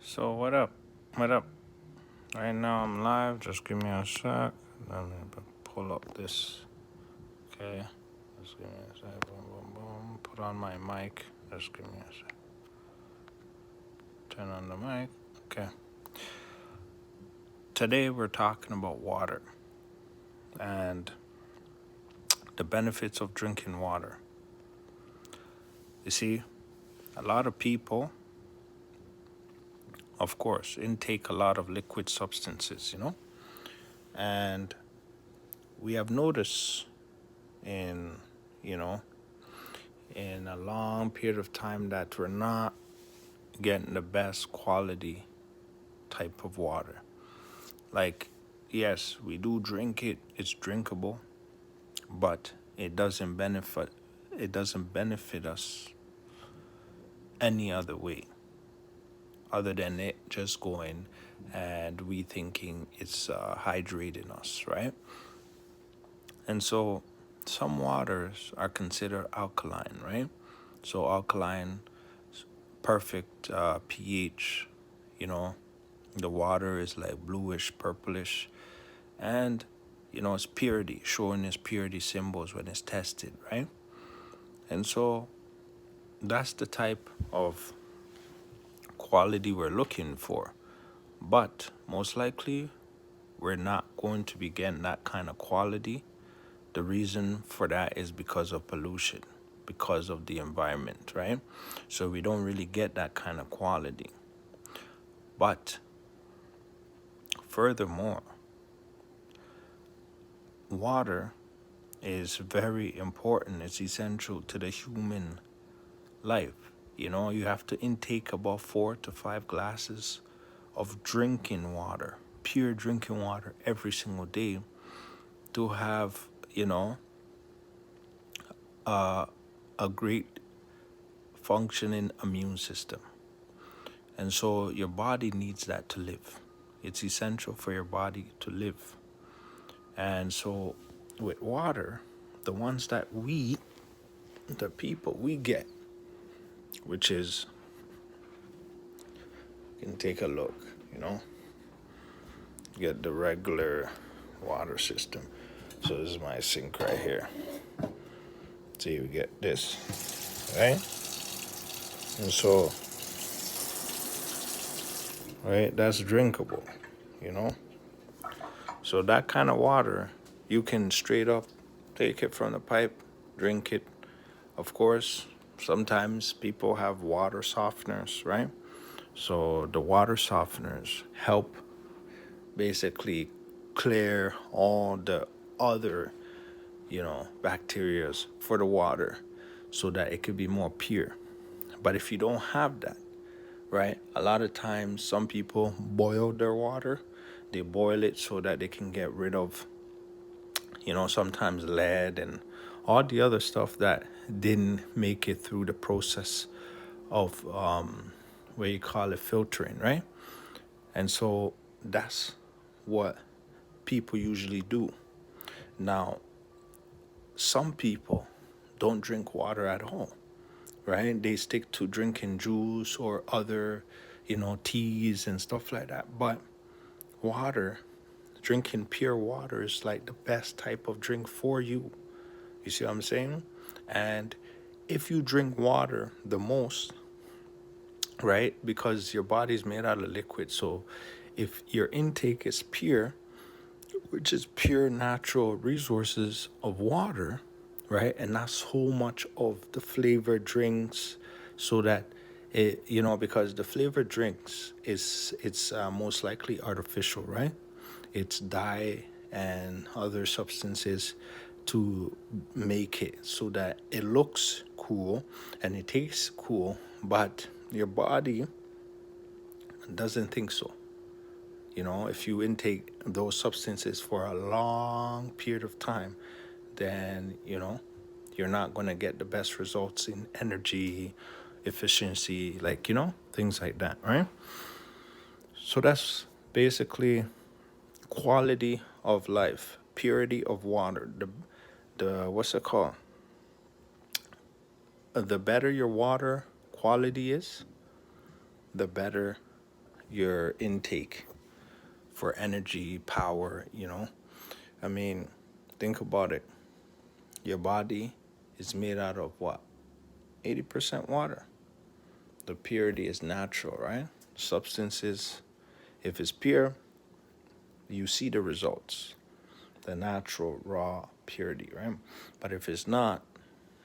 So what up? What up? Right now I'm live. Just give me a sec. Let me pull up this. Okay. Just give me a sec. Boom, boom, boom. Put on my mic. Just give me a sec. Turn on the mic. Okay. Today we're talking about water and the benefits of drinking water. You see, a lot of people, of course, intake a lot of liquid substances, and we have noticed in, you know, in a long period of time that we're not getting the best quality type of water. Like, yes, we do drink it, it's drinkable, but it doesn't benefit us any other way other than it just going and we thinking it's hydrating us, right? And so some waters are considered alkaline, right? So alkaline, perfect pH, you know, the water is like bluish, purplish, and it's purity, showing its purity symbols when it's tested, right? And so that's the type of quality we're looking for. But most likely, we're not going to be getting that kind of quality. The reason for that is because of pollution, because of the environment, right? So we don't really get that kind of quality. But furthermore, water is very important. It's essential to the human life. You have to intake about 4 to 5 glasses of drinking water, pure drinking water every single day to have, a great functioning immune system. And so your body needs that to live. It's essential for your body to live. And so with water, the ones that the people we get, which is, you can take a look, get the regular water system. So this is my sink right here. See, we get this, right? And so, right, that's drinkable, you know? So that kind of water, you can straight up take it from the pipe, drink it. Of course, sometimes people have water softeners, right? So the water softeners help basically clear all the other, bacterias for the water so that it could be more pure. But if you don't have that, right, a lot of times some people boil their water. They boil it so that they can get rid of, sometimes lead and all the other stuff that didn't make it through the process of what you call it filtering, right? And so that's what people usually do. Now, some people don't drink water at all, right? They stick to drinking juice or other, teas and stuff like that. But water, drinking pure water is like the best type of drink for you. You see what I'm saying? And if you drink water the most, right, because your body's made out of liquid, so if your intake is pure, which is pure natural resources of water, right? And not so much of the flavored drinks, so that because the flavored drinks it's most likely artificial, right? It's dye and other substances to make it so that it looks cool and it tastes cool, but your body doesn't think so. If you intake those substances for a long period of time, then, you're not going to get the best results in energy, efficiency, things like that, right? So that's basically quality of life, purity of water. The what's it called? The better your water quality is, the better your intake for energy, power, I mean, think about it. Your body is made out of what? 80% water. The purity is natural, right? Substances, if it's pure, you see the results, the natural, raw purity, right? But if it's not,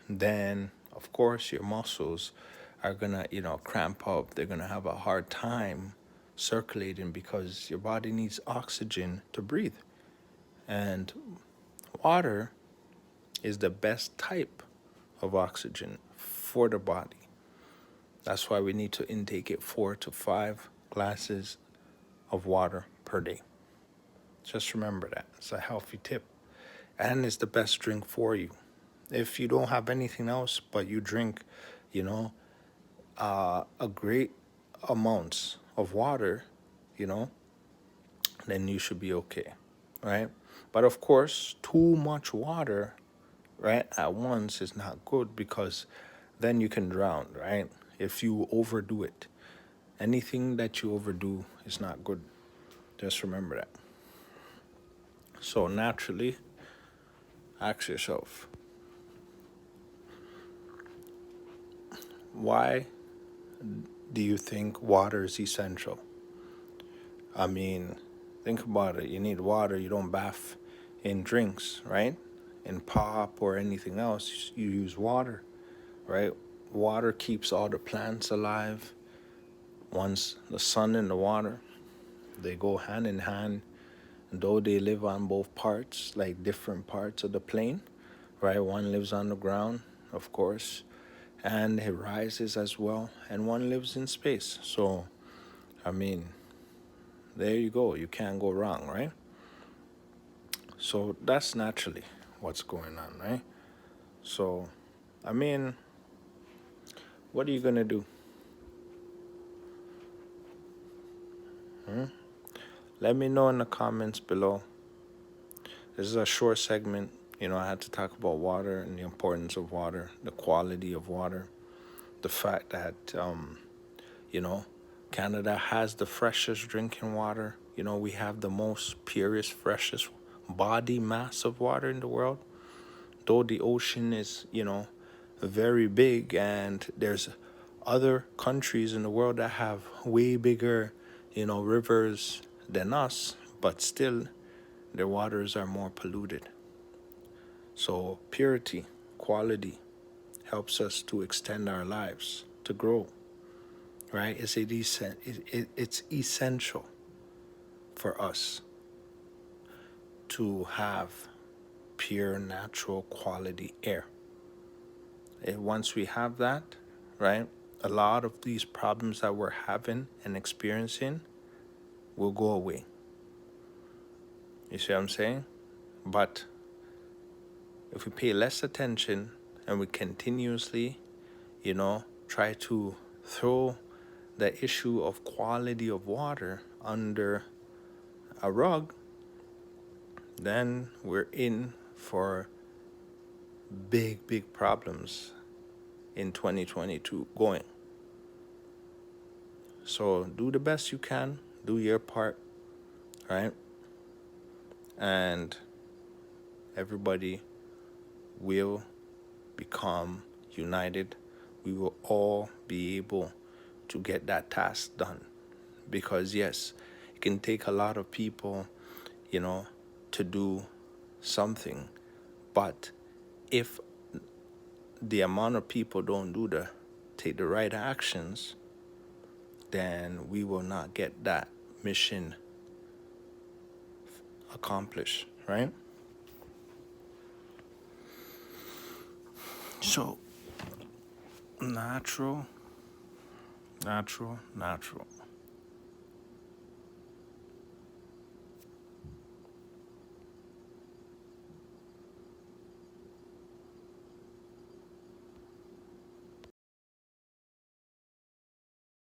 then of course your muscles are gonna, cramp up. They're gonna have a hard time circulating because your body needs oxygen to breathe. And water is the best type of oxygen for the body. That's why we need to intake it 4 to 5 glasses of water per day. Just remember that. It's a healthy tip. And it's the best drink for you. If you don't have anything else, but you drink, you know, a great amounts of water, you know, then you should be okay, right? But of course, too much water, right, at once is not good because then you can drown, right? If you overdo it. Anything that you overdo is not good. Just remember that. So naturally, ask yourself, why do you think water is essential? I mean, think about it. You need water. You don't bath in drinks, right? In pop or anything else, you use water, right? Water keeps all the plants alive. Once the sun and the water, they go hand in hand. Though they live on both parts, like different parts of the plane, right? One lives on the ground, of course, and it rises as well, and one lives in space. So, I mean, there you go. You can't go wrong, right? So that's naturally what's going on, right? So, I mean, what are you gonna do? Let me know in the comments below. This is a short segment. I had to talk about water and the importance of water, the quality of water, the fact that, you know, Canada has the freshest drinking water. We have the most purest, freshest body mass of water in the world. Though the ocean is, very big, and there's other countries in the world that have way bigger, rivers than us, but still their waters are more polluted. So purity, quality helps us to extend our lives, to grow, right? It's essential for us to have pure, natural, quality air. And once we have that, right, a lot of these problems that we're having and experiencing will go away. You see what I'm saying? But if we pay less attention and we continuously, try to throw the issue of quality of water under a rug, then we're in for big, big problems in 2022 going. So do the best you can, do your part, right? And everybody will become united. We will all be able to get that task done. Because yes, it can take a lot of people, to do something. But if the amount of people don't take the right actions, then we will not get that mission accomplished, right? So, natural.